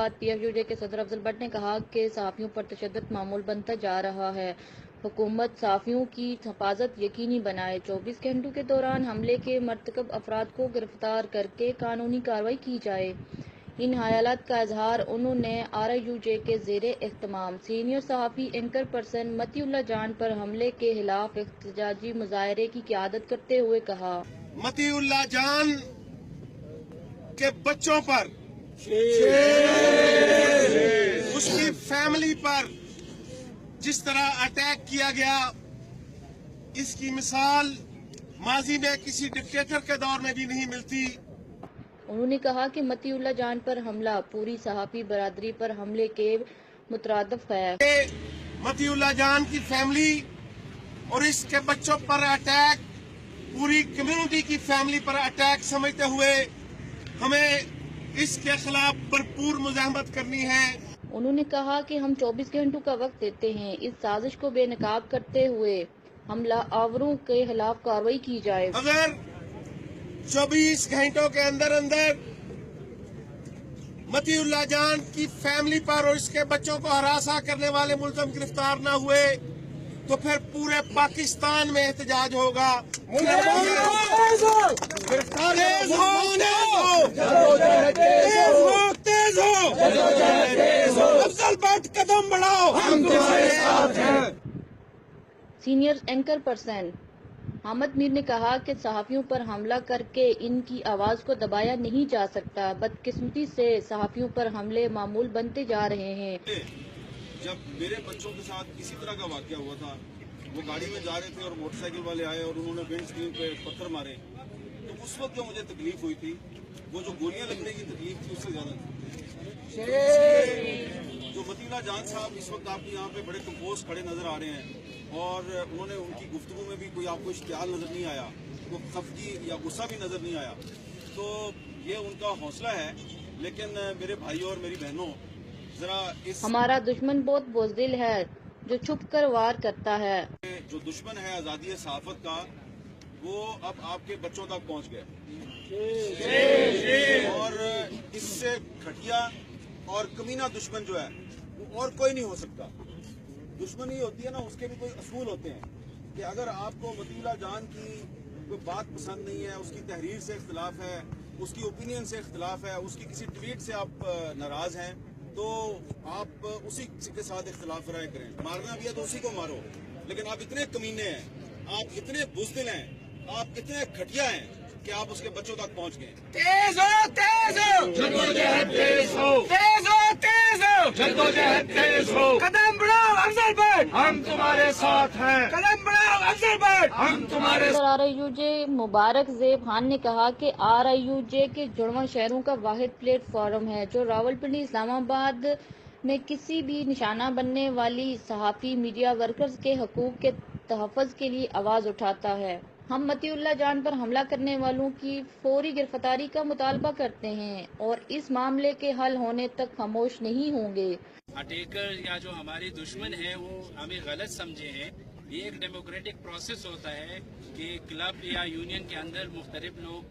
بعد PFUJ کے صدر افضل بٹ نے کہا کہ صحافیوں پر تشدد معمول بنتا جا رہا ہے، حکومت صحافیوں کی حفاظت یقینی بنائے، 24 گھنٹوں کے دوران حملے کے مرتکب افراد کو گرفتار کر کے قانونی کارروائی کی جائے۔ ان خیالات کا اظہار انہوں نے RIUJ کے زیر اہتمام سینئر صحافی اینکر پرسن متی اللہ جان پر حملے کے خلاف احتجاجی مظاہرے کی قیادت کرتے ہوئے کہا۔ متی اللہ جان کے بچوں پر، اس کی فیملی پر جس طرح اٹیک کیا گیا، اس کی مثال ماضی میں کسی ڈکٹیٹر کے دور میں بھی نہیں ملتی۔ انہوں نے کہا کہ متی اللہ جان پر حملہ پوری صحافی برادری پر حملے کے مترادف ہے۔ متی اللہ جان کی فیملی اور اس کے بچوں پر اٹیک پوری کمیونٹی کی فیملی پر اٹیک سمجھتے ہوئے ہمیں اس کے خلاف بھرپور مزاحمت کرنی ہے۔ انہوں نے کہا کہ ہم 24 گھنٹوں کا وقت دیتے ہیں، اس سازش کو بے نقاب کرتے ہوئے حملہ آوروں کے خلاف کارروائی کی جائے۔ اگر 24 گھنٹوں کے اندر متی اللہ جان کی فیملی پر اور اس کے بچوں کو ہراساں کرنے والے ملزم گرفتار نہ ہوئے تو پھر پورے پاکستان میں احتجاج ہوگا۔ افضل بٹ قدم بڑھاؤ، ہم تمہارے ساتھ ہیں۔ سینئر اینکر پرسن حامد میر نے کہا کہ صحافیوں پر حملہ کر کے ان کی آواز کو دبایا نہیں جا سکتا، بدقسمتی سے صحافیوں پر حملے معمول بنتے جا رہے ہیں۔ جب میرے بچوں کے ساتھ اسی طرح کا واقعہ ہوا تھا، وہ گاڑی میں جا رہے تھے اور موٹر سائیکل والے آئے اور انہوں نے ونڈ اسکرین پہ پتھر مارے، تو اس وقت جو مجھے تکلیف ہوئی تھی وہ جو گولیاں لگنے کی تکلیف تھی اس سے زیادہ تھی۔ جو متی اللہ جان صاحب اس وقت آپ یہاں پہ بڑے کمپوز کھڑے نظر آ رہے ہیں اور انہوں نے ان کی گفتگو میں بھی کوئی آپ کو اشتعال نظر نہیں آیا، کوئی خفگی یا غصہ بھی نظر نہیں آیا، تو یہ ان کا حوصلہ ہے۔ لیکن میرے بھائیوں اور میری بہنوں، ذرا اس ہمارا دشمن بہت بزدل ہے جو چھپ کر وار کرتا ہے۔ جو دشمن ہے آزادی صحافت کا، وہ اب آپ کے بچوں تک پہنچ گئے اور اس سے گھٹیا اور کمینہ دشمن جو ہے وہ اور کوئی نہیں ہو سکتا۔ دشمنی ہوتی ہے نا، اس کے بھی کوئی اصول ہوتے ہیں کہ اگر آپ کو متی اللہ جان کی کوئی بات پسند نہیں ہے، اس کی تحریر سے اختلاف ہے، اس کی اوپینین سے اختلاف ہے، اس کی کسی ٹویٹ سے آپ ناراض ہیں، تو آپ اسی کے ساتھ اختلاف رائے کریں۔ مارنا بھی ہے تو اسی کو مارو، لیکن آپ اتنے کمینے ہیں، آپ اتنے بزدل ہیں، آپ اتنے گھٹیا ہیں کہ آپ اس کے بچوں تک پہنچ گئے۔ تیز ہو، تیز ہو، جدوجہد تیز ہو، تیز ہو، تیز ہو، جدوجہد تیز ہو، قدم بڑھاؤ افضل بٹ، ہم تمہارے ساتھ ہیں، قدم بڑھاؤ افضل بٹ، ہم تمہارے صدر RIUJ مبارک زیب خان نے کہا کہ RIUJ کے جڑواں شہروں کا واحد پلیٹ فارم ہے جو راولپنڈی، اسلام آباد میں کسی بھی نشانہ بننے والی صحافی میڈیا ورکرز کے حقوق کے تحفظ کے لیے آواز اٹھاتا ہے۔ ہم متی اللہ جان پر حملہ کرنے والوں کی فوری گرفتاری کا مطالبہ کرتے ہیں اور اس معاملے کے حل ہونے تک خاموش نہیں ہوں گے۔ اٹیکر یا جو ہمارے دشمن ہیں وہ ہمیں غلط سمجھے ہیں۔ یہ ایک ڈیموکریٹک پروسیس ہوتا ہے کہ کلب یا یونین کے اندر مختلف لوگ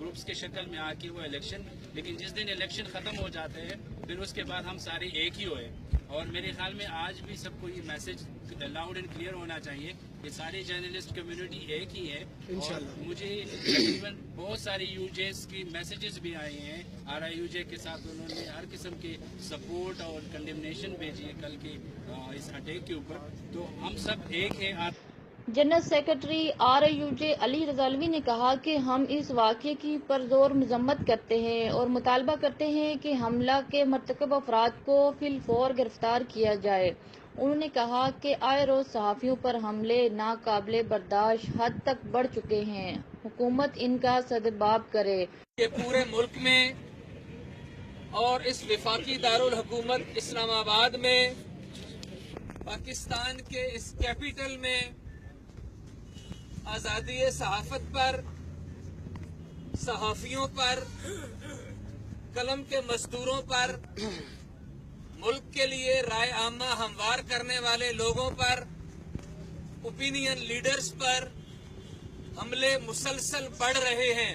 گروپس کے شکل میں آ کے وہ الیکشن، لیکن جس دن الیکشن ختم ہو جاتے ہیں پھر اس کے بعد ہم سارے ایک ہی ہوئے۔ اور میرے خیال میں آج بھی سب کو یہ میسج لاؤڈ اینڈ کلیئر ہونا چاہیے کہ ساری جرنلسٹ کمیونٹی ایک ہی ہے۔ اور مجھے تقریباً بہت ساری UJs کی میسیجز بھی آئے ہیں، RIUJ کے ساتھ انہوں نے ہر قسم کے سپورٹ اور کنڈیمنیشن بھیجی ہے کل کے اس اٹیک کے اوپر، تو ہم سب ایک ہیں۔ جنرل سیکرٹری RIUJ علی رضالوی نے کہا کہ ہم اس واقعے کی پرزور مذمت کرتے ہیں اور مطالبہ کرتے ہیں کہ حملہ کے مرتکب افراد کو فی الفور گرفتار کیا جائے۔ انہوں نے کہا کہ آئے روز صحافیوں پر حملے ناقابل برداشت حد تک بڑھ چکے ہیں، حکومت ان کا سدباب کرے۔ یہ پورے ملک میں اور اس وفاقی دارالحکومت اسلام آباد میں، پاکستان کے اس کیپٹل میں آزادی صحافت پر، صحافیوں پر، قلم کے مزدوروں پر، ملک کے لیے رائے عامہ ہموار کرنے والے لوگوں پر، اوپینین لیڈرز پر حملے مسلسل بڑھ رہے ہیں۔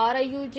RIUJ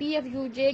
PFUJ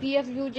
PFUJ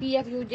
PFUJ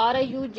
RIUJ